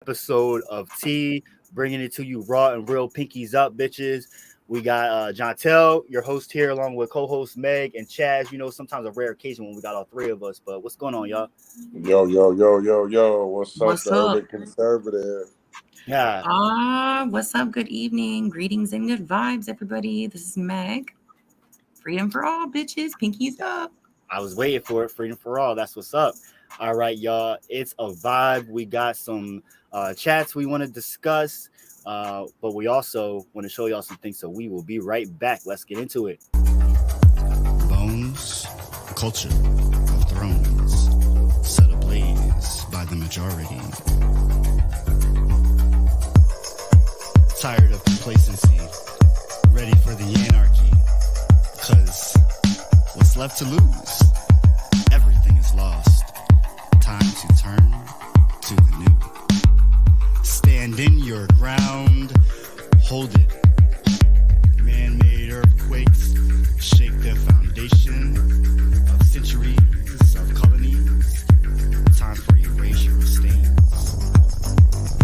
episode of Tea, bringing it to you raw and real. Pinkies up, bitches. We got Jontel, your host here, along with co-host Meg and Chaz. Sometimes a rare occasion when we got all three of us. But what's going on, y'all? Yo, yo, yo, yo, yo. What's up, What's the up? urban conservative? Yeah, What's up? Good evening. Greetings and good vibes, everybody. This is Meg. Freedom for all, bitches. Pinkies up. I was waiting for it. Freedom for all. That's what's up. All right, y'all. It's a vibe. We got some chats we want to discuss, but we also want to show y'all some things. So we will be right back. Let's get into it. Bones, culture of thrones, set ablaze by the majority. Tired of complacency, ready for the anarchy, cause what's left to lose? Everything is lost. Time to turn to the new. Stand in your ground, hold it. Man-made earthquakes shake the foundation of centuries of colonies. Time for erasure of stains.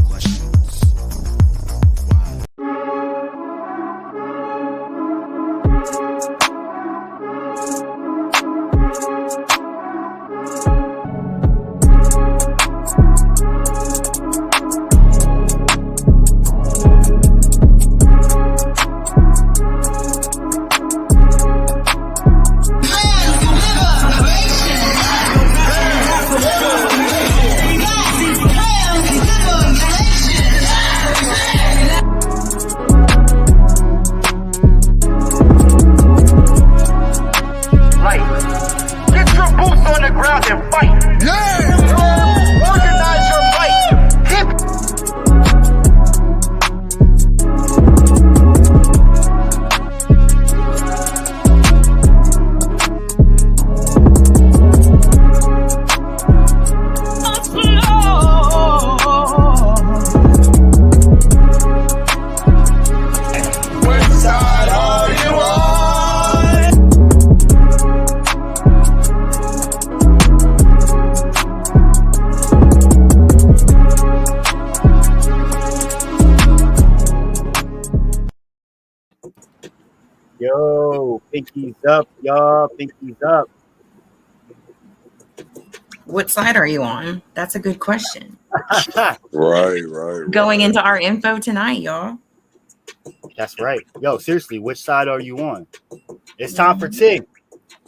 Questions. Why? Get your boots on the ground and fight. Organize your might. Hip. Which side are you on? Yo, pinkies up, y'all. Pinkies up. What side are you on? That's a good question. Right. Going into our info tonight, y'all. That's right. Yo, seriously, which side are you on? It's time for tea.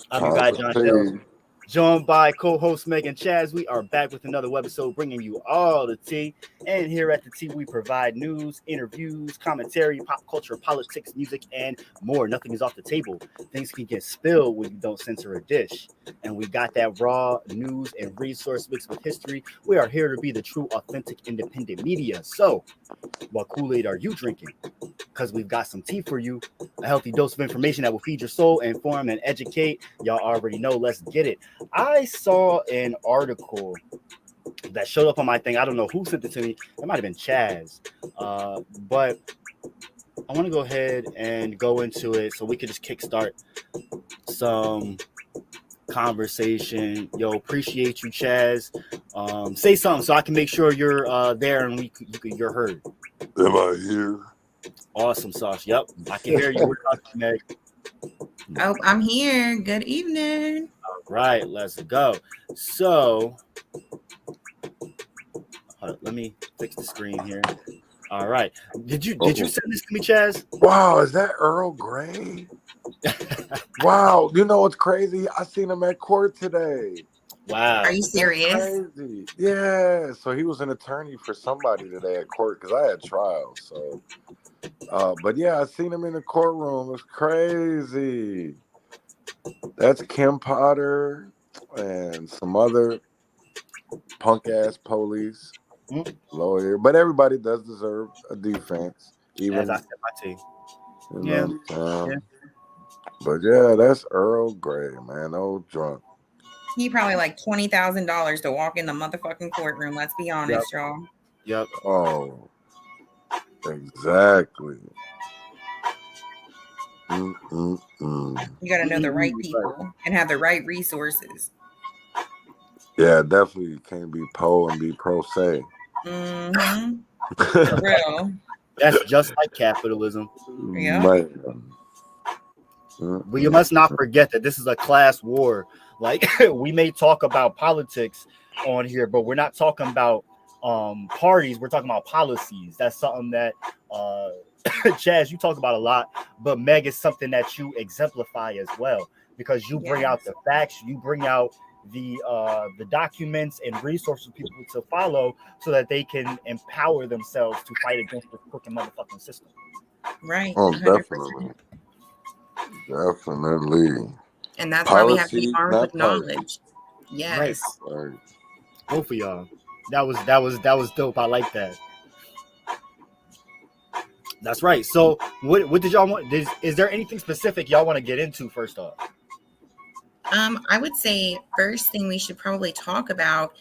I'm your guy, John Hill. Joined by co-host Meg and Chaz. We are back with another webisode bringing you all the tea. And here at the tea, we provide news, interviews, commentary, pop culture, politics, music, and more. Nothing is off the table. Things can get spilled when you don't censor a dish. And we got that raw news and resource mixed with history. We are here to be the true, authentic, independent media. So, what Kool-Aid are you drinking? Because we've got some tea for you. A healthy dose of information that will feed your soul, inform, and educate. Y'all already know. Let's get it. I saw an article that showed up on my thing. I don't know who sent it to me. It might have been Chaz. But I want to go ahead and go into it so we could just kickstart some conversation. Yo, appreciate you, Chaz. Say something so I can make sure you're there and you're heard. Am I here? Awesome sauce. Yep, I can hear you. We're talking, Meg. Oh, I'm here. Good evening. All right, let's go. So, hold up, let me fix the screen here. All right. Did you send this to me, Chaz? Wow, is that Earl Grey? Wow, you know what's crazy? I seen him at court today. Wow. Are you serious? Crazy. Yeah, so he was an attorney for somebody today at court because I had trial. So, but yeah, I seen him in the courtroom. It's crazy. That's Kim Potter and some other punk ass police lawyer. But everybody does deserve a defense, even. As I said, my tea. You Yeah. know what I'm saying? Yeah. But yeah, that's Earl Grey, man. Old drunk. He probably like $20,000 to walk in the motherfucking courtroom. Let's be honest, y'all. Yep. Oh, exactly. You got to know the right people and have the right resources. Yeah, definitely. You can't be po and be pro se. Mm-hmm. For real. That's just like capitalism. Yeah. Man. We must not forget that this is a class war. Like we may talk about politics on here, but we're not talking about parties. We're talking about policies. That's something that Chaz, you talk about a lot, but Meg is something that you exemplify as well because you bring out the facts, you bring out the documents and resources for people to follow so that they can empower themselves to fight against the crooked motherfucking system. Right. Oh, 100%. definitely. And that's why we have to be Policy, armed with not party. knowledge. Yes. Right. Right. Both of y'all. That was dope. I like that. That's right. So what did y'all want? Is there anything specific y'all want to get into first off? I would say first thing we should probably talk about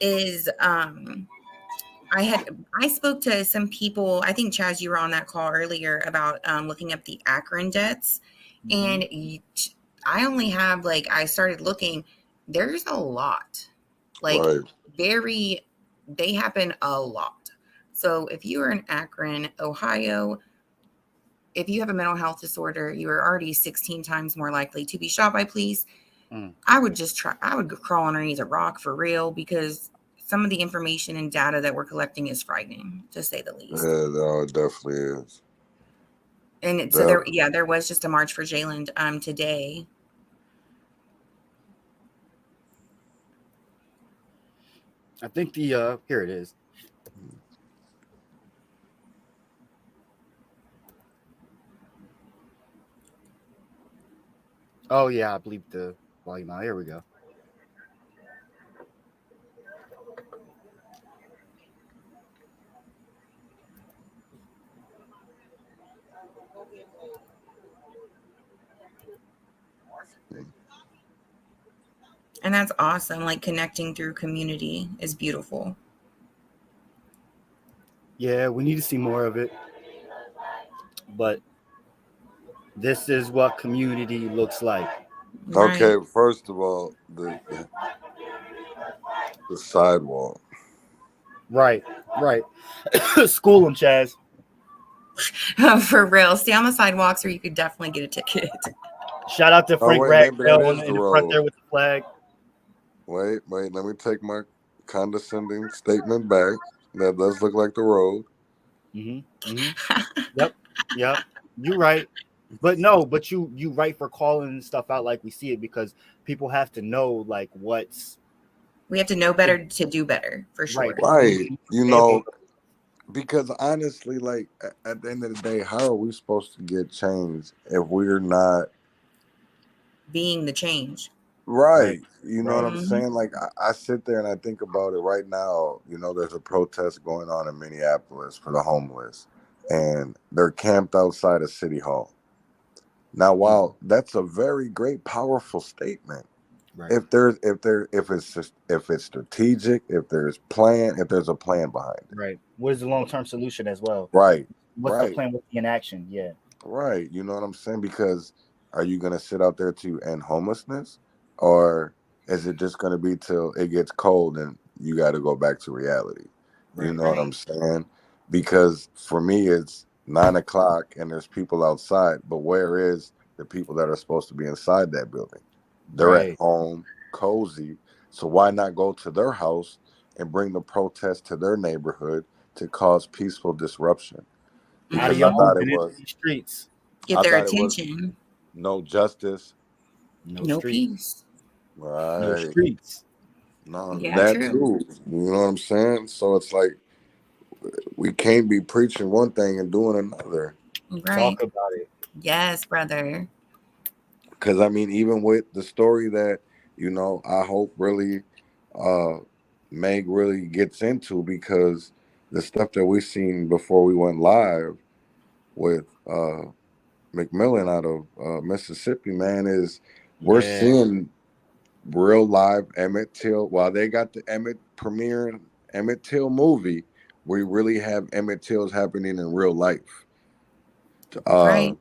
is I spoke to some people. I think Chaz, you were on that call earlier about looking up the Akron deaths, and I only have I started looking. There's a lot, Right. they happen a lot. So if you are in Akron, Ohio, if you have a mental health disorder, you are already 16 times more likely to be shot by police. I would crawl underneath a rock for real, because some of the information and data that we're collecting is frightening, to say the least. Yeah, no, it definitely is. And so there was just a march for Jayland today. I think here it is. Oh yeah, I believe the volume out. Here we go. And that's awesome. Connecting through community is beautiful. Yeah, we need to see more of it. But this is what community looks like. Right. Okay, first of all, the sidewalk. Right. School them, Chaz. For real. Stay on the sidewalks or you could definitely get a ticket. Shout out to Frank Ragdale in the front there with the flag. Wait. Let me take my condescending statement back. That does look like the road. Yep. You're right. But you right for calling stuff out like we see it, because people have to know what's. We have to know better to do better, for sure. Right. Because honestly, at the end of the day, how are we supposed to get change if we're not being the change? Right. You know what I'm saying? I sit there and I think about it right now. There's a protest going on in Minneapolis for the homeless, and they're camped outside of City Hall. Now, while that's a very great, powerful statement, if it's strategic, if there's a plan behind it. Right. What is the long-term solution as well? Right. What's the plan with the inaction? Yeah. Right. You know what I'm saying? Because are you going to sit out there to end homelessness? Or is it just going to be till it gets cold and you got to go back to reality? Right. You know what I'm saying? Because for me, it's 9:00 and there's people outside, but where is the people that are supposed to be inside that building? They're at home, cozy. So why not go to their house and bring the protest to their neighborhood to cause peaceful disruption? Because I thought it was streets. Get their attention. No justice. No peace. Right. No streets. No, that too. You know what I'm saying? So it's like we can't be preaching one thing and doing another. Right. Talk about it. Yes, brother. Because even with the story that, I hope really Meg really gets into, because the stuff that we seen before we went live with McMillan out of Mississippi, man, is we're seeing real live Emmett Till. While they got the premiering Emmett Till movie, we really have Emmett Tills happening in real life. Right.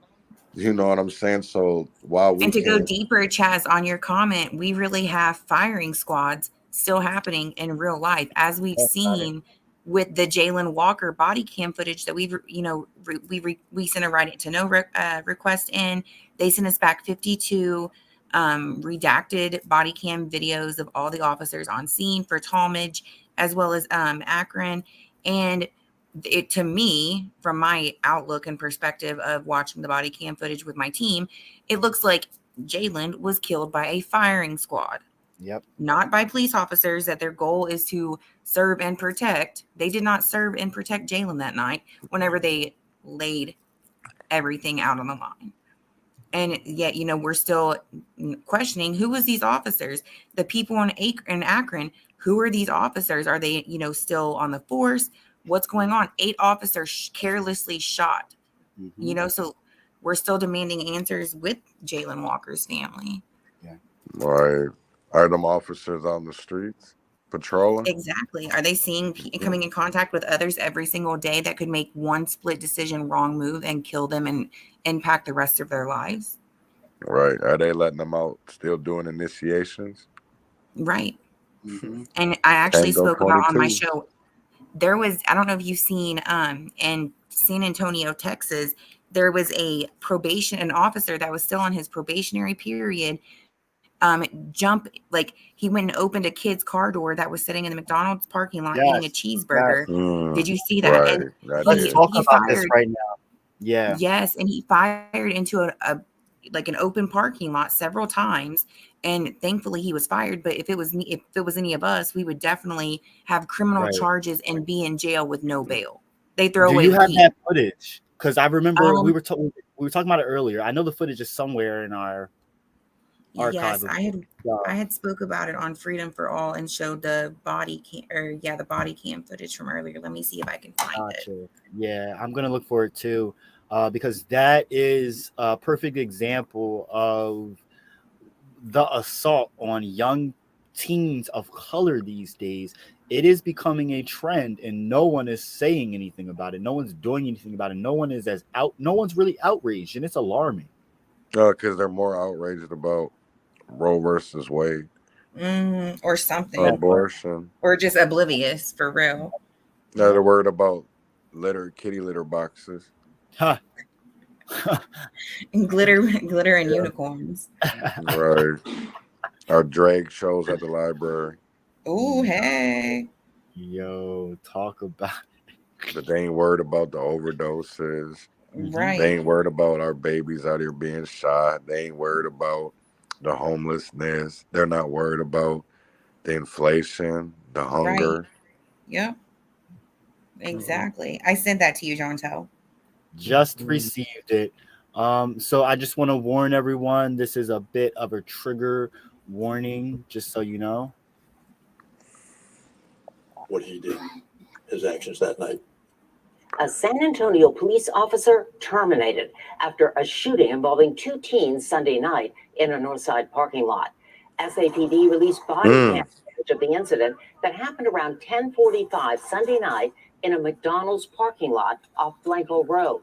You know what I'm saying? So while we go deeper, Chaz, on your comment, we really have firing squads still happening in real life, as we've seen with the Jalen Walker body cam footage that we've, we sent a right to know request in. They sent us back 52 redacted body cam videos of all the officers on scene for Talmadge as well as Akron. And it, to me, from my outlook and perspective of watching the body cam footage with my team, it looks like Jalen was killed by a firing squad. Yep. Not by police officers that their goal is to serve and protect. They did not serve and protect Jalen that night whenever they laid everything out on the line. And yet, we're still questioning, who was these officers? The people in Akron, who are these officers? Are they, still on the force? What's going on? 8 officers carelessly shot, so we're still demanding answers with Jalen Walker's family. Yeah. Right. Are them officers on the streets patrolling? Exactly. Are they seeing coming in contact with others every single day that could make one split decision wrong move and kill them and impact the rest of their lives? Right. Are they letting them out still doing initiations? Right. Mm-hmm. And I actually Tango spoke about on my 22. show, there was, I don't know if you've seen in San Antonio, Texas, there was an officer that was still on his probationary period he went and opened a kid's car door that was sitting in the McDonald's parking lot eating a cheeseburger. Did you see that? Right. And Let's talk about this right now. Yeah. Yes, and he fired into an open parking lot several times, and thankfully he was fired. But if it was any of us, we would definitely have criminal charges and be in jail with no bail. They throw away. Do you have that footage? Because I remember we were talking about it earlier. I know the footage is somewhere in our archive. Yes, I had spoke about it on Freedom for All and showed the body cam footage from earlier. Let me see if I can find it. Yeah, I'm gonna look for it too, because that is a perfect example of the assault on young teens of color these days. It is becoming a trend, and no one is saying anything about it. No one's doing anything about it. No one is no one's really outraged, and it's alarming. Because they're more outraged about Roe versus Wade. Or something. Abortion. Or just oblivious, for real. No, they're worried about kitty litter boxes. Huh. And glitter and unicorns. Right. Our drag shows at the library. Oh, hey. Yo, talk about it. But they ain't worried about the overdoses. Right. They ain't worried about our babies out here being shot. They ain't worried about the homelessness. They're not worried about the inflation, the hunger. Right. Yep. Exactly. I sent that to you, Jontel. Just received it. So I just want to warn everyone, this is a bit of a trigger warning, just so you know. What he did, his actions that night. A San Antonio police officer terminated after a shooting involving 2 teens Sunday night in a Northside parking lot. SAPD released body cam footage of the incident that happened around 10:45 Sunday night in a McDonald's parking lot off Blanco Road.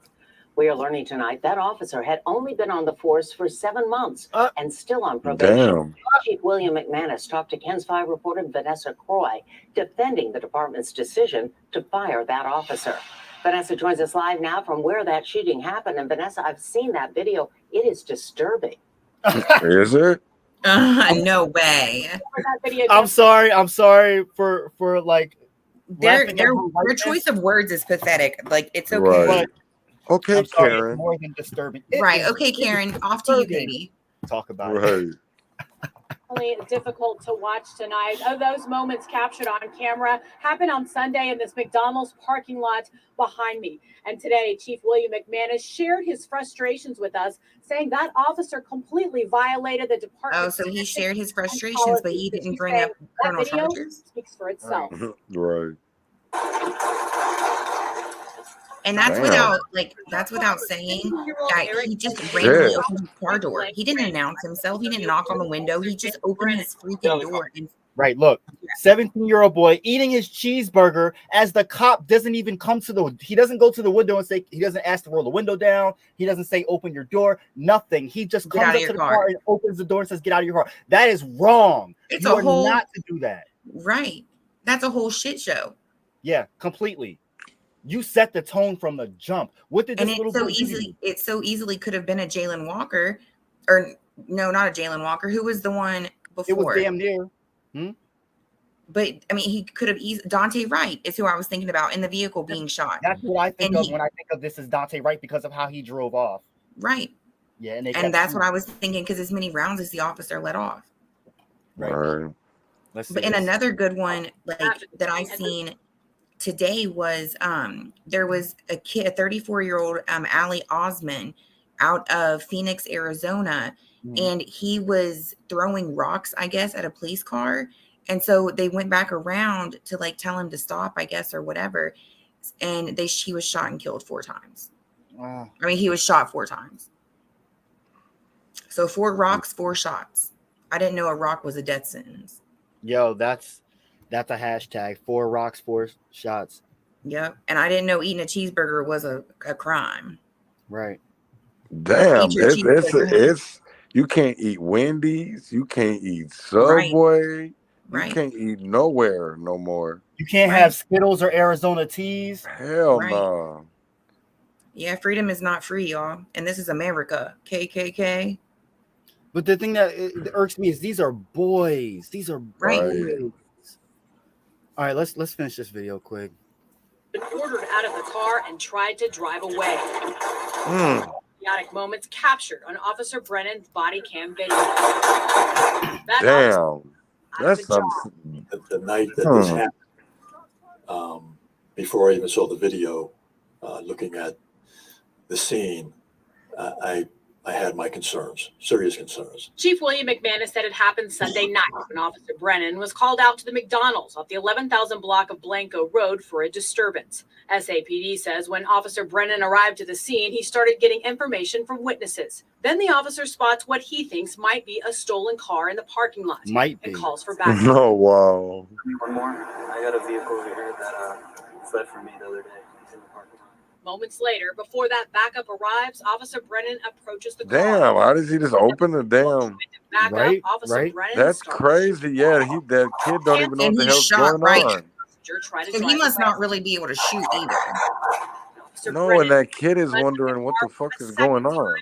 We are learning tonight that officer had only been on the force for 7 months and still on probation. Damn. Chief William McManus talked to KENS 5 reporter Vanessa Croy, defending the department's decision to fire that officer. Vanessa joins us live now from where that shooting happened. And Vanessa, I've seen that video. It is disturbing. Is it? No way. I'm sorry for like their choice of words is pathetic. Like, it's okay. Right. Okay, Karen. More than disturbing. Right. Okay, Karen. Off to you, baby. Talk about it. Difficult to watch tonight. Those moments captured on camera happened on Sunday in this McDonald's parking lot behind me. And today, Chief William McManus shared his frustrations with us, saying that officer completely violated the department. Oh, so he shared his frustrations, but he didn't bring up criminal charges? Speaks for itself. Right. And that's without saying that he just randomly opened his car door. He didn't announce himself. He didn't knock on the window. He just opened his freaking door. Right, look, 17-year-old boy eating his cheeseburger as the cop doesn't even he doesn't go to the window and say, he doesn't ask to roll the window down. He doesn't say, open your door, nothing. He just comes up to the car and opens the door and says, get out of your car. That is wrong. It's not to do that. Right. That's a whole shit show. Yeah, completely. You set the tone from the jump. What did this And little boy do? it so easily could have been a Jalen Walker, or no, not a Jalen Walker. Who was the one before? It was damn near. But I mean, he could have Dante Wright is who I was thinking about in the vehicle being shot. That's what I think of when I think of this as Dante Wright because of how he drove off. Right. Yeah, and that's what I was thinking because as many rounds as the officer let off. Right. Let's see but and another good one like that I seen today was there was a kid, a 34-year-old Allie Osman out of Phoenix, Arizona, and he was throwing rocks, I guess, at a police car. And so they went back around to like tell him to stop, I guess, or whatever. And he was shot and killed 4 times. Wow. I mean, he was shot 4 times. So 4 rocks, 4 shots. I didn't know a rock was a death sentence. Yo, that's a hashtag. 4 rocks, 4 shots. Yep. And I didn't know eating a cheeseburger was a crime. Right. Damn, it's you can't eat Wendy's, you can't eat Subway, you can't eat nowhere no more. You can't have Skittles or Arizona teas. Hell no. Yeah, freedom is not free, y'all. And this is America. KKK. But the thing that irks me is these are boys. These are boys. All right, let's finish this video quick. Ordered out of the car and tried to drive away. Chaotic moments captured on Officer Brennan's body cam video. Damn, that's something. The night that this happened, before I even saw the video, looking at the scene, I had my concerns, serious concerns. Chief William McManus said it happened Sunday night when Officer Brennan was called out to the McDonald's off the 11,000 block of Blanco Road for a disturbance. SAPD says when Officer Brennan arrived to the scene, he started getting information from witnesses. Then the officer spots what he thinks might be a stolen car in the parking lot and calls for backup. Oh, wow. One more. I got a vehicle over here that fled from me the other day. It's in the parking lot. Moments later, before that backup arrives, Officer Brennan approaches the car. Damn, how does he just open the damn? Right. That's crazy. Yeah, that kid don't even know what the hell's going on. So he must not really be able to shoot either. No, and that kid is wondering what the fuck is going on.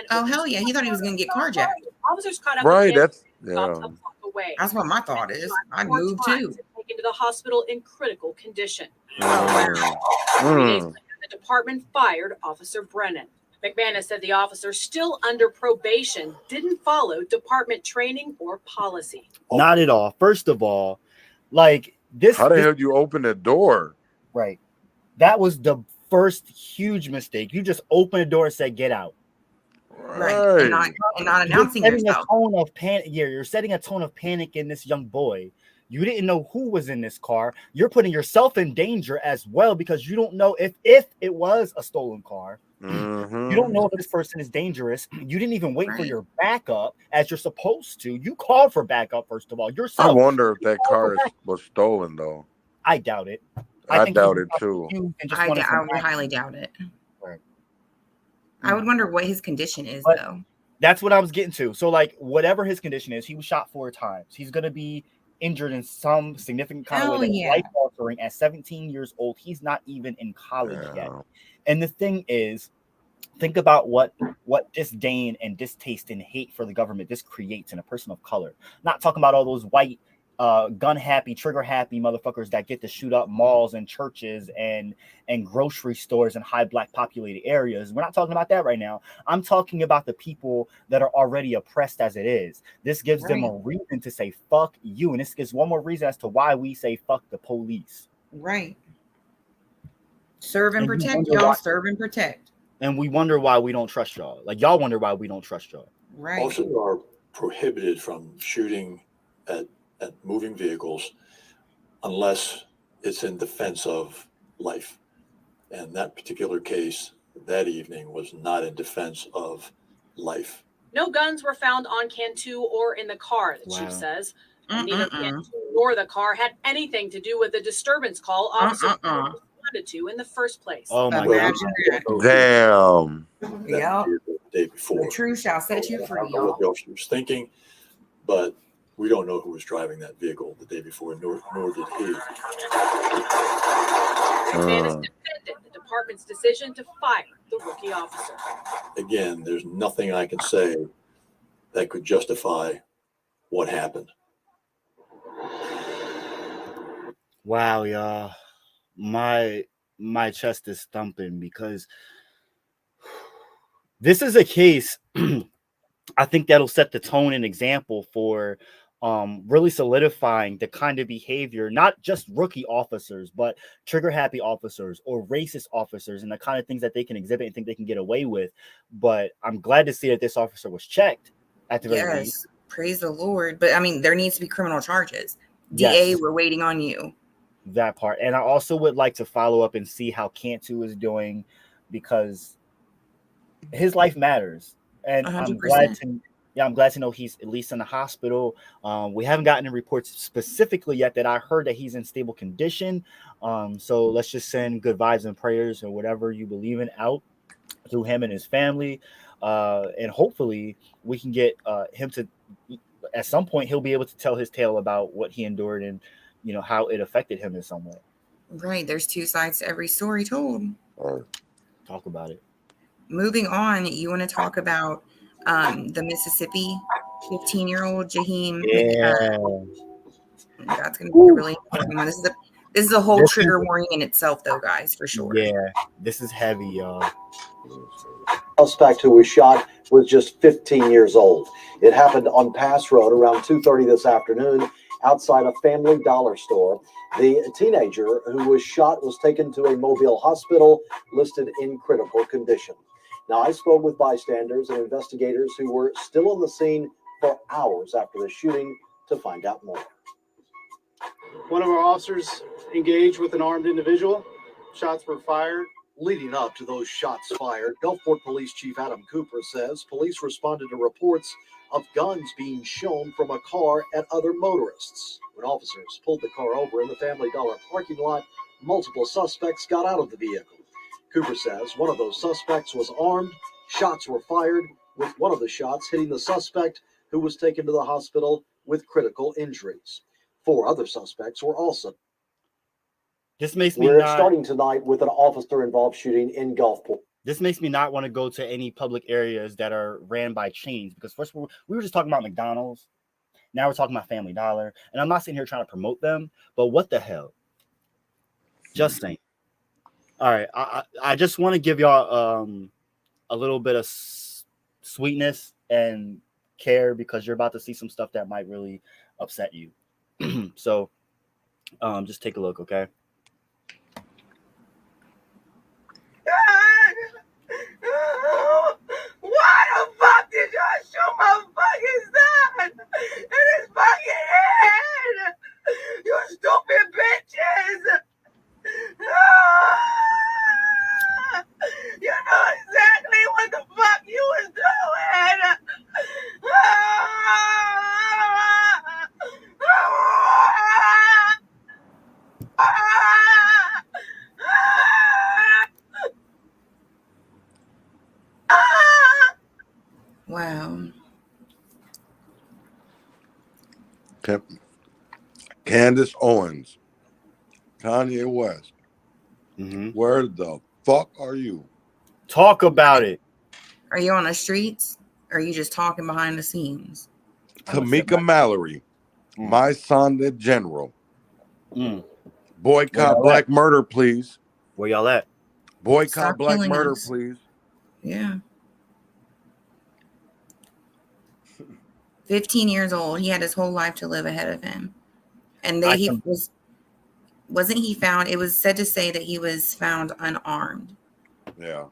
Oh hell yeah, he thought he was gonna get carjacked. Officers caught up right, that's away. That's what my thought is. I'd move too. Taken to the hospital in critical condition. 3 Mm. days later, the department fired Officer Brennan. McManus said the officer, still under probation, didn't follow department training or policy. Not at all. First of all, like this. How the hell you open the door? Right. That was the first huge mistake. You just open the door and say, "Get out." Right. And not announcing yourself. You're setting a tone of panic in this young boy. You didn't know who was in this car. You're putting yourself in danger as well because you don't know if it was a stolen car. Mm-hmm. You don't know if this person is dangerous. You didn't even wait for your backup as you're supposed to. You called for backup, first of all, yourself. I wonder if that car was stolen, though. I doubt it. I doubt it, too. I would highly doubt it. Right. I would wonder what his condition is, though. That's what I was getting to. So, like, whatever his condition is, he was shot 4 times. He's going to be injured in some significant kind of way that's life-altering at 17 years old. He's not even in college yet. And the thing is, think about what disdain and distaste and hate for the government this creates in a person of color. Not talking about all those white, gun-happy, trigger-happy motherfuckers that get to shoot up malls and churches and grocery stores in high black populated areas. We're not talking about that right now. I'm talking about the people that are already oppressed as it is. This gives them a reason to say, fuck you. And this gives one more reason as to why we say, fuck the police. Right. Serve and protect, y'all. Serve and protect. And we wonder why we don't trust y'all. Like, y'all wonder why we don't trust y'all. Right. Also are prohibited from shooting at moving vehicles unless it's in defense of life. And that particular case that evening was not in defense of life. No guns were found on Cantu or in the car, the chief says. Neither Cantu nor the car had anything to do with the disturbance call Officer responded to in the first place. Oh my God. Damn. Yeah. The day before. The truth shall set you free, I don't know what the officer was thinking, but We don't know who was driving that vehicle the day before, nor did he. McManus defended the department's decision to fire the rookie officer. Again, there's nothing I can say that could justify what happened. Wow, y'all. My chest is thumping because this is a case I think that'll set the tone and example for really solidifying the kind of behavior, not just rookie officers, but trigger happy officers or racist officers and the kind of things that they can exhibit and think they can get away with. But I'm glad to see that this officer was checked at the very least. Praise the Lord. But I mean, there needs to be criminal charges. Yes. DA, we're waiting on you. That part. And I also would like to follow up and see how Cantu is doing, because his life matters. And 100%. I'm glad to know he's at least in the hospital. We haven't gotten any reports specifically yet that I heard that he's in stable condition. So let's just send good vibes and prayers or whatever you believe in out through him and his family. And hopefully we can get him to, at some point, he'll be able to tell his tale about what he endured and, you know, how it affected him in some way. Right. There's two sides to every story told. Talk about it. Moving on, you want to talk about the Mississippi 15-year-old Jaheim? Yeah. That's going to be a really important one. This is a whole trigger warning in itself, though, guys, for sure. Yeah, this is heavy, y'all. Suspect who was shot was just 15 years old. It happened on Pass Road around 2:30 this afternoon outside a Family Dollar store. The teenager who was shot was taken to a Mobile hospital listed in critical condition. Now, I spoke with bystanders and investigators who were still on the scene for hours after the shooting to find out more. One of our officers engaged with an armed individual. Shots were fired. Leading up to those shots fired, Gulfport Police Chief Adam Cooper says police responded to reports of guns being shown from a car at other motorists. When officers pulled the car over in the Family Dollar parking lot, multiple suspects got out of the vehicle. Cooper says one of those suspects was armed. Shots were fired, with one of the shots hitting the suspect, who was taken to the hospital with critical injuries. 4 other suspects were also. We're starting tonight with an officer-involved shooting in Gulfport. This makes me not want to go to any public areas that are ran by chains, because first we were just talking about McDonald's. Now we're talking about Family Dollar. And I'm not sitting here trying to promote them, but what the hell? Just saying. All right. I just want to give y'all a little bit of sweetness and care, because you're about to see some stuff that might really upset you. So just take a look, okay? Why the fuck did y'all shoot my fucking son in his fucking head? You stupid bitches! You know exactly what the fuck you was doing! Wow. Candace Owens, Kanye West. Where the fuck are you? Talk about it. Are you on the streets? Or are you just talking behind the scenes? Tamika Mallory, my son, the general. Boycott black murder, please. Where y'all at? Boycott Stop black killing murder, us. please. Yeah. 15 years old. He had his whole life to live ahead of him. And wasn't he found? It was said to say that he was found unarmed. Yeah.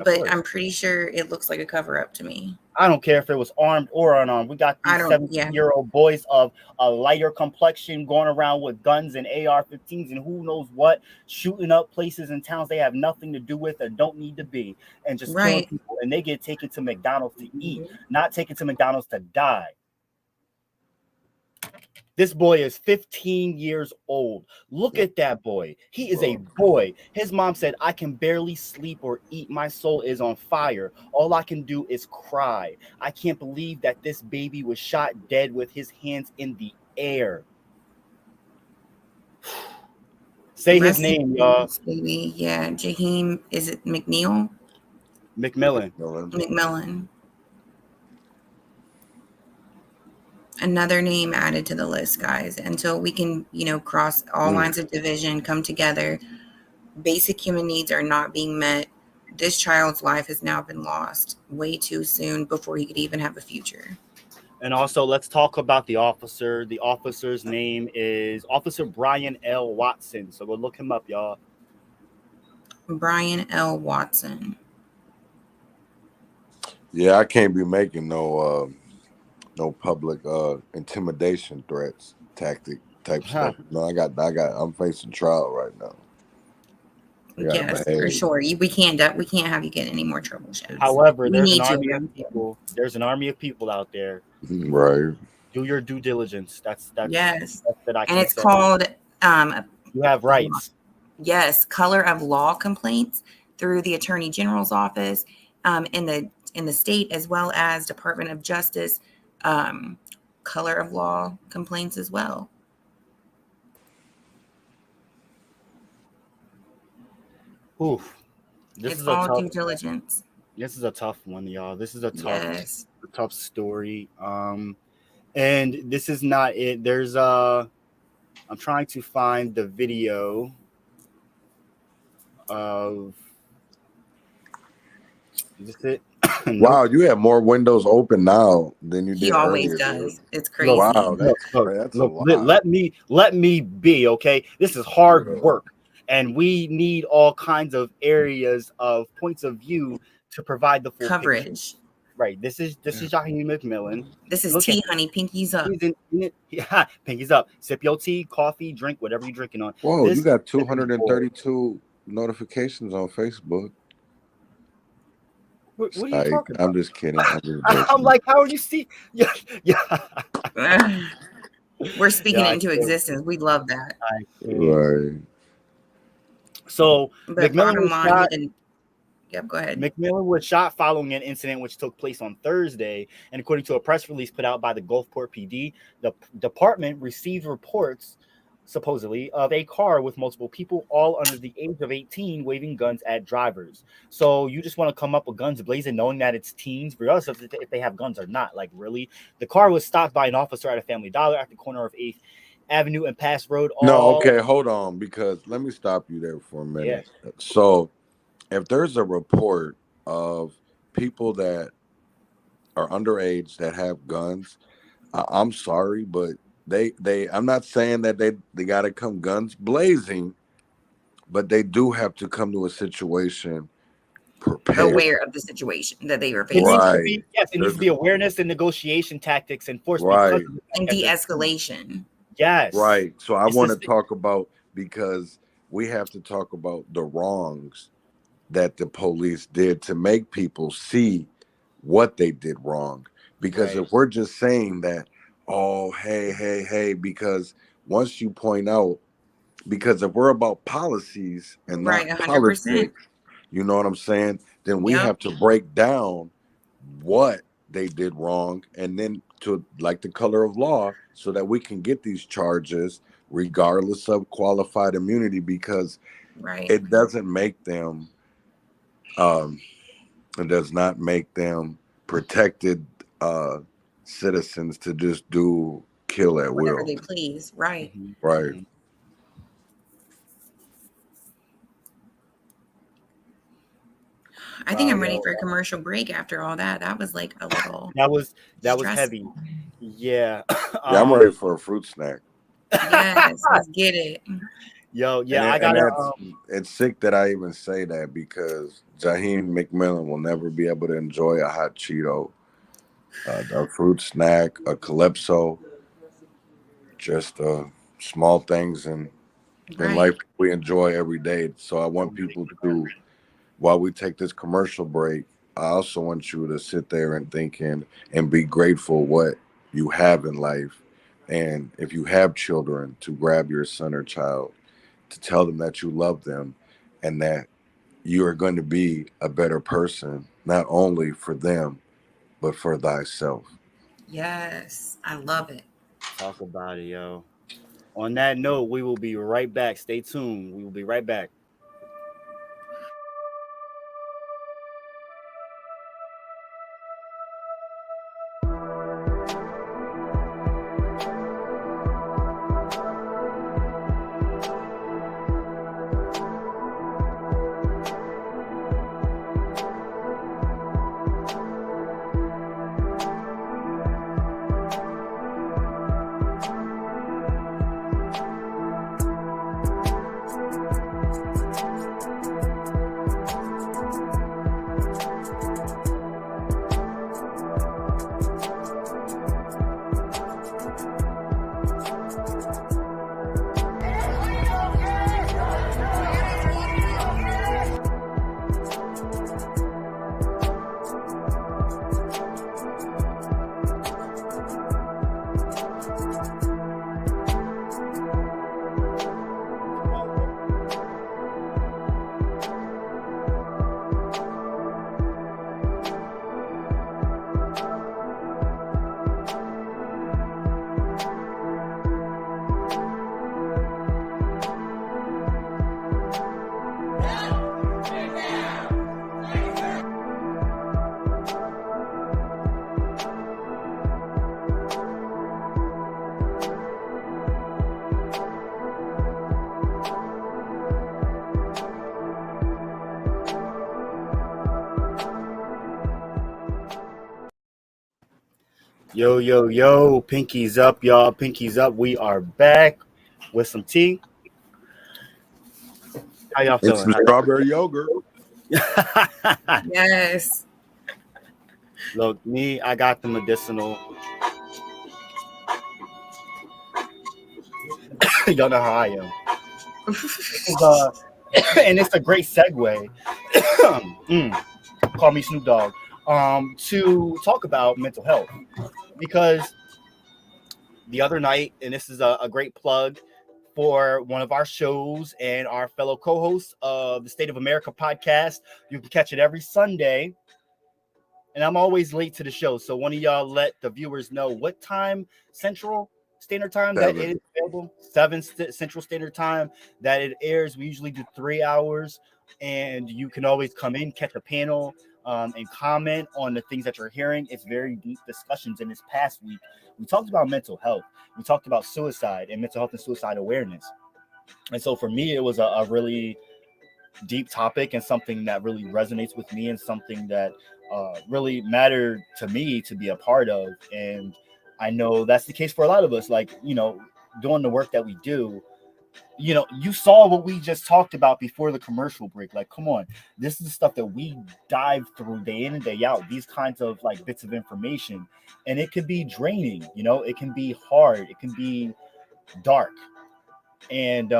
But I'm pretty sure it looks like a cover up to me. I don't care if it was armed or unarmed. We got these 17-year-old boys of a lighter complexion going around with guns and AR-15s and who knows what, shooting up places and towns they have nothing to do with or don't need to be, and just killing people. And they get taken to McDonald's to eat, not taken to McDonald's to die. This boy is 15 years old. Look at that boy. He is a boy. His mom said, I can barely sleep or eat. My soul is on fire. All I can do is cry. I can't believe that this baby was shot dead with his hands in the air. Say his name, y'all. Baby. Yeah, Jaheim, is it McNeil? McMillan. McMillan. Another name added to the list, guys, until we can, cross all lines of division, come together. Basic human needs are not being met. This child's life has now been lost way too soon before he could even have a future. And also, let's talk about the officer. The officer's name is Officer Brian L. Watson. So go look him up, y'all. Brian L. Watson. Yeah, I can't be making no public intimidation threats type stuff. No, I'm facing trial right now. Yes, for sure. We can't have you get any more trouble shows. However, there's an army of people out there. Right. Do your due diligence. That's yes. That I can and it's say. Called you have rights. Yes, color of law complaints through the Attorney General's office in the state, as well as Department of Justice color of law complaints as well. Oof. It's all due diligence. This is a tough one, y'all. This is a tough story. And this is not it. There's I'm trying to find the video of is this it? Wow, you have more windows open now than you did He always earlier. does. It's crazy. Wow, that's a lot. Let me be, okay? This is hard work. And we need all kinds of areas of points of view to provide the full coverage. Picture. Right. This is Jaheim McMillan. This is tea, honey. Pinkies up. Pinkies up. Sip your tea, coffee, drink whatever you're drinking on. Whoa, you got 232 notifications on Facebook. What are you talking about? I'm just kidding. I'm like, how are you see? Yeah. We're speaking it into existence. We love that. Right. So but McMillan was shot. Yep, go ahead. McMillan was shot following an incident which took place on Thursday, and according to a press release put out by the Gulfport PD, the department received reports, supposedly, of a car with multiple people, all under the age of 18, waving guns at drivers. So you just want to come up with guns blazing, knowing that it's teens, regardless of if they have guns or not. Like, really? The car was stopped by an officer at a Family Dollar at the corner of 8th Avenue and Pass Road. Okay, hold on, because let me stop you there for a minute. Yeah. So if there's a report of people that are underage that have guns, I'm sorry, but I'm not saying that they got to come guns blazing, but they do have to come to a situation prepared. Aware of the situation that they are facing. Right. It needs to be awareness and negotiation tactics enforcement. Right. And de-escalation. Yes. Right. So I want to talk about, because we have to talk about the wrongs that the police did to make people see what they did wrong. Because if we're just saying that, oh, hey, because once you point out, because if we're about policies and not 100%. Politics, you know what I'm saying? Then we have to break down what they did wrong, and then to like the color of law, so that we can get these charges regardless of qualified immunity, because it doesn't make them it does not make them protected citizens to just kill at whatever will. They please. Right. Right. I think I'm ready for a commercial break after all that. That was like a little that was heavy. Yeah. I'm ready for a fruit snack. Yes, let's get it. Yo, yeah, I gotta it's sick that I even say that, because Jaheim McMillan will never be able to enjoy a hot Cheeto, a fruit snack, a Calypso, just small things in life we enjoy every day. So I want people to, while we take this commercial break, I also want you to sit there and think and be grateful what you have in life, And if you have children, to grab your son or child, to tell them that you love them and that you are going to be a better person, not only for them, but for thyself. Yes, I love it. Talk about it, yo. On that note, we will be right back. Stay tuned. We will be right back. Yo, yo, yo, pinkies up, y'all. Pinkies up. We are back with some tea. How y'all And feeling? some strawberry yogurt. Yes. Look, me, I got the medicinal. Y'all know how I am. And it's a great segue. Call me Snoop Dogg. To talk about mental health, because the other night, and this is a great plug for one of our shows and our fellow co-hosts of the State of America podcast. You can catch it every Sunday. And I'm always late to the show. So one of y'all let the viewers know what time Central Standard Time that it is available. 7 Central Standard Time that it airs. We usually do 3 hours. And you can always come in, catch a panel, and comment on the things that you're hearing. It's very deep discussions. In this past week, we talked about mental health. We talked about suicide and mental health and suicide awareness. And so for me, it was a really deep topic and something that really resonates with me and something that really mattered to me to be a part of. And I know that's the case for a lot of us, like, doing the work that we do. You saw what we just talked about before the commercial break. Like, come on, this is the stuff that we dive through day in and day out, these kinds of like bits of information. And it can be draining, it can be hard, it can be dark. And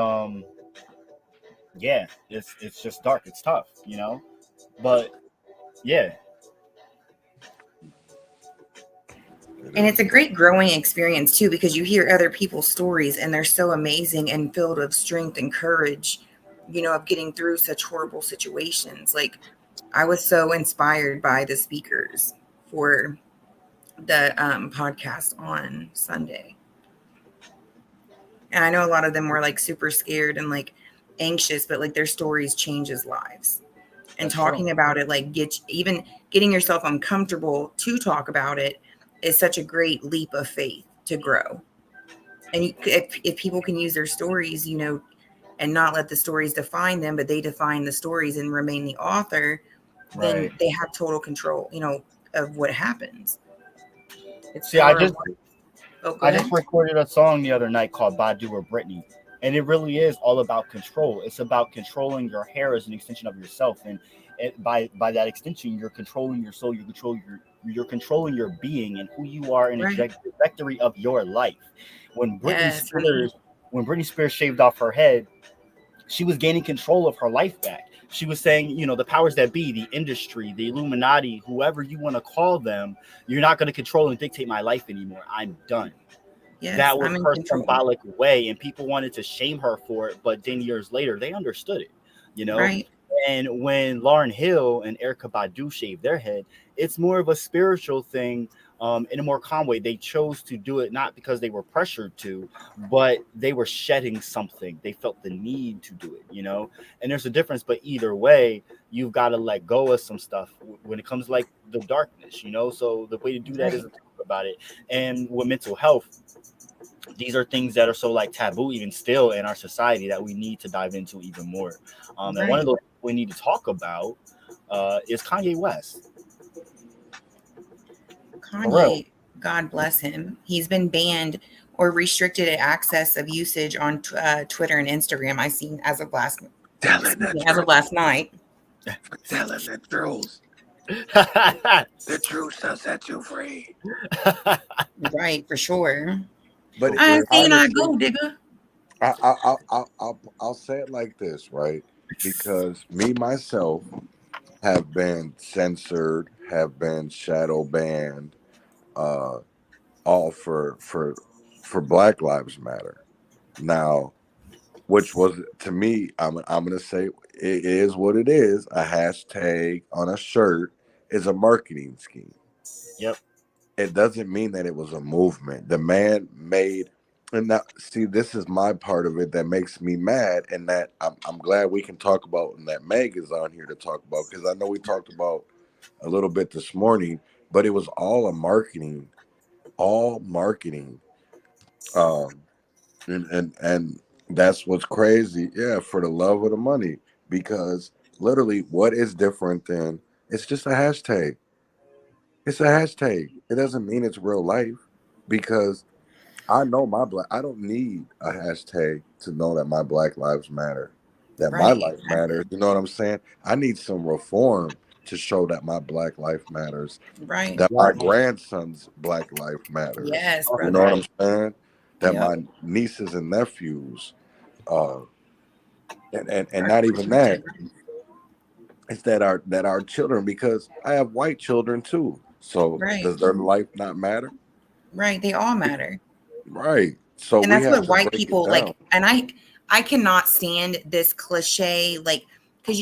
yeah, it's just dark, it's tough, but yeah. And it's a great growing experience too, because you hear other people's stories and they're so amazing and filled of strength and courage, of getting through such horrible situations. Like, I was so inspired by the speakers for the podcast on Sunday. And I know a lot of them were like super scared and like anxious, but like their stories changes lives. And That's talking true. about it, like even getting yourself uncomfortable to talk about it is such a great leap of faith to grow. And if people can use their stories, and not let the stories define them, but they define the stories and remain the author, then Right. they have total control, of what happens. It's See, I powerful. just recorded a song the other night called Badu or Britney. And it really is all about control. It's about controlling your hair as an extension of yourself. And by that extension, you're controlling your soul, you're controlling your being and who you are in a trajectory of your life. When Britney Spears shaved off her head, she was gaining control of her life back. She was saying, the powers that be, the industry, the Illuminati, whoever you want to call them, you're not going to control and dictate my life anymore. I'm done. Yes, that was I'm in her control. symbolic way, and people wanted to shame her for it, but then years later they understood it, you know. Right. And when Lauryn Hill and Erykah Badu shaved their head, it's more of a spiritual thing, in a more calm way. They chose to do it not because they were pressured to, but they were shedding something. They felt the need to do it, you know. And there's a difference, but either way, you've got to let go of some stuff when it comes to, like, the darkness, you know. So the way to do that is Right. to talk about it. And with mental health, these are things that are so, like, taboo even still in our society that we need to dive into even more. And one of Right. those we need to talk about is Kanye West. For real. Kanye, God bless him. He's been banned or restricted access of usage on Twitter and Instagram. I seen as of last night. Telling the truth. The truth shall set you free. Right, for sure. But I ain't saying I honestly, go, digga. I'll say it like this, right? Because me myself have been censored, have been shadow banned, all for Black Lives Matter. Now, which was, to me, I'm gonna say it is what it is. A hashtag on a shirt is a marketing scheme. Yep. It doesn't mean that it was a movement. The man made, and now see, this is my part of it that makes me mad, and that I'm glad we can talk about, and that Meg is on here to talk about, because I know we talked about a little bit this morning, but it was all marketing. Um, and that's what's crazy. Yeah, for the love of the money, because literally, what is different than, it's just a hashtag. It's a hashtag. It doesn't mean it's real life, because I know I don't need a hashtag to know that my Black lives matter, that my Right, life matters. You know what I'm saying? I need some reform to show that my Black life matters, right. that my grandson's Black life matters. Yes, You know what brother. I'm saying? That Yep. my nieces and nephews, uh, and Are not even that. protected. It's that our children, because I have white children too. So Right. does their life not matter? Right. They all matter. Right. So And we that's have what to white break it people down. like. And I cannot stand this cliche, like, because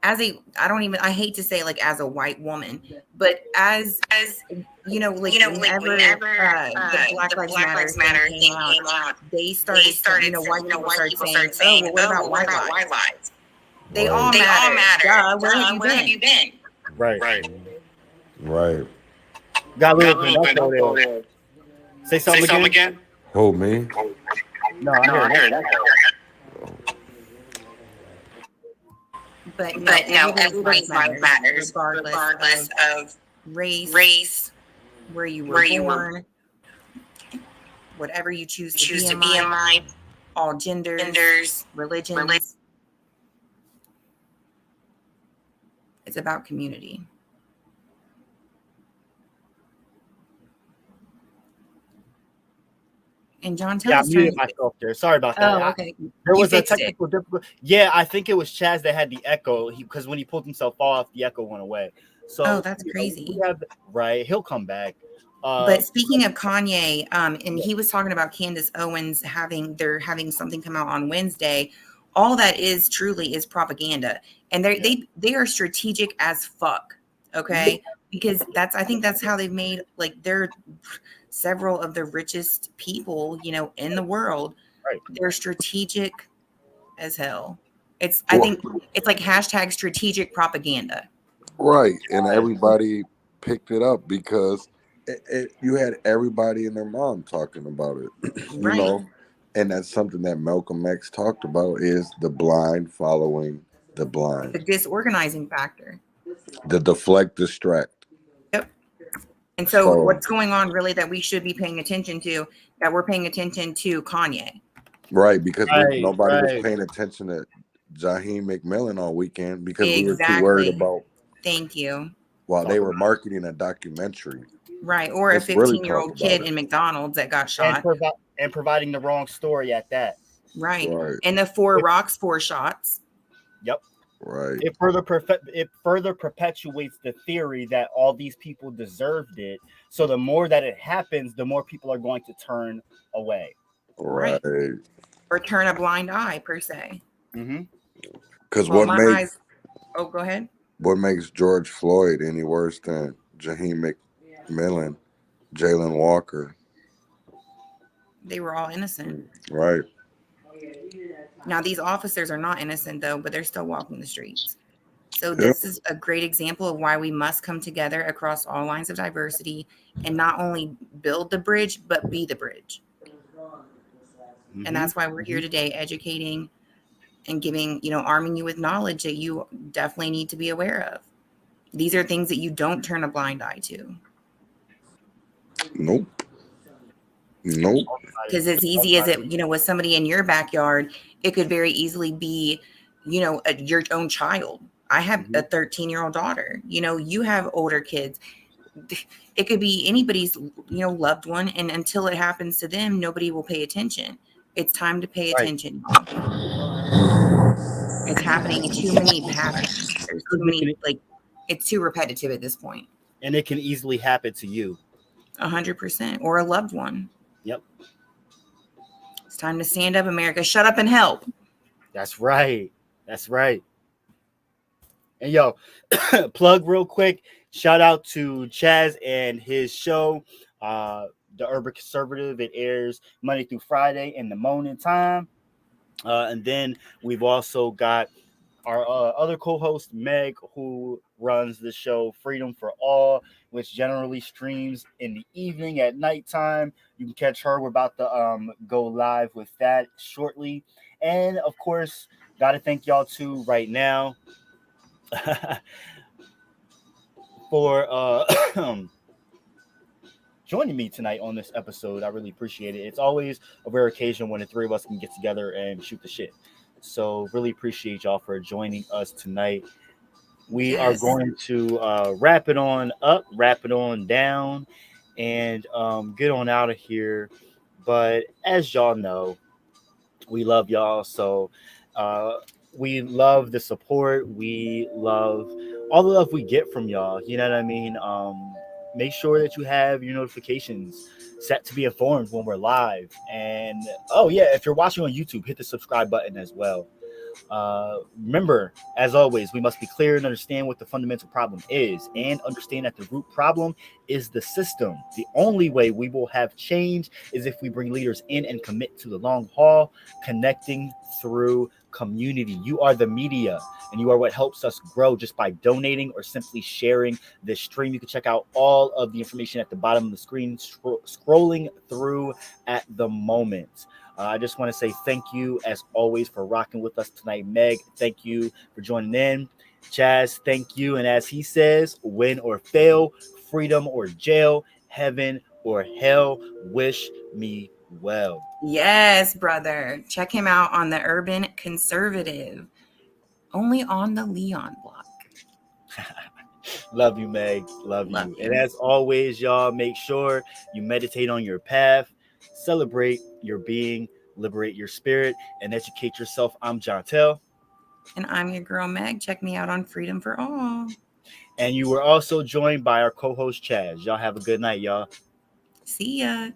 I hate to say, like, as a white woman, but as like, whenever the Black Lives Matter thing came out, they started saying, white people started saying, oh, well, what about white lives? They all matter. Duh, where have you been? Right. Right. Got a little bit echo there. Say something again. Who, me? No, I heard that. But no, everybody's life matters, regardless of race, where you were born, whatever you choose to be in life, all genders, religions. It's about community. And John, tell Yeah, I us. muted myself there. Sorry about that. Oh, okay. There You was a fixed it. technical difficulty. Yeah, I think it was Chaz that had the echo. Because when he pulled himself off, the echo went away. So Oh, that's crazy. Right, he'll come back. But speaking of Kanye, and he was talking about Candace Owens having something come out on Wednesday. All that is truly is propaganda, and they are strategic as fuck. Okay, because I think that's how they've made, like, they're several of the richest people in the world. Right. They're strategic as hell. I think it's like hashtag strategic propaganda. Right. And everybody picked it up because you had everybody and their mom talking about it. Right. Know, and that's something that Malcolm X talked about, is the blind following the blind. The disorganizing factor. The deflect, distract. Yep. And so what's going on really that we should be paying attention to, that we're paying attention to Kanye. Right, because nobody was paying attention to Jaheim McMillan all weekend because we were too worried about. Thank you. While they were marketing a documentary. Right, or a 15-year-old kid in McDonald's that got shot. And providing the wrong story at that. Right. And the 4 rocks, 4 shots. Yep. Right. It further perpetuates the theory that all these people deserved it. So the more that it happens, the more people are going to turn away. Right. Or turn a blind eye, per se. Because well, my eyes. Oh, go ahead. What makes George Floyd any worse than Jaheim McMillan, Jalen Walker? They were all innocent. Right. Now, these officers are not innocent, though, but they're still walking the streets. So this is a great example of why we must come together across all lines of diversity and not only build the bridge, but be the bridge. And that's why we're here today, educating and giving, arming you with knowledge that you definitely need to be aware of. These are things that you don't turn a blind eye to. Nope. Because as easy as it, with somebody in your backyard, it could very easily be, your own child. I have a 13-year-old daughter. You have older kids. It could be anybody's, loved one. And until it happens to them, nobody will pay attention. It's time to pay attention. It's happening in too many patterns. There's too many, it's too repetitive at this point. And it can easily happen to you. 100%. Or a loved one. Yep. It's time to stand up, America. Shut up and help. That's right. That's right. And yo, plug real quick. Shout out to Chaz and his show, The Urban Conservative. It airs Monday through Friday in the morning time. And then we've also got our other co-host, Meg, who runs the show Freedom for All, which generally streams in the evening at nighttime. You can catch her. We're about to go live with that shortly. And, of course, got to thank y'all, too, right now for joining me tonight on this episode. I really appreciate it. It's always a rare occasion when the three of us can get together and shoot the shit. So really appreciate y'all for joining us tonight. We are going to wrap it on up, wrap it on down, and get on out of here. But as y'all know, we love y'all. So we love the support. We love all the love we get from y'all. You know what I mean? Make sure that you have your notifications set to be informed when we're live. And if you're watching on YouTube, hit the subscribe button as well. Remember, as always, we must be clear and understand what the fundamental problem is, and understand that the root problem is the system. The only way we will have change is if we bring leaders in and commit to the long haul, connecting through community. You are the media, and you are what helps us grow just by donating or simply sharing this stream. You can check out all of the information at the bottom of the screen, scrolling through at the moment. I just want to say thank you, as always, for rocking with us tonight. Meg, thank you for joining in. Chaz, thank you. And as he says, win or fail, freedom or jail, heaven or hell, wish me well. Yes, brother. Check him out on The Urban Conservative, only on the Leon block. Love you, Meg. Love you. And as always, y'all, make sure you meditate on your path, celebrate your being, liberate your spirit, and educate yourself. I'm Jontel. And I'm your girl, Meg. Check me out on Freedom for All. And you were also joined by our co-host, Chaz. Y'all have a good night, y'all. See ya.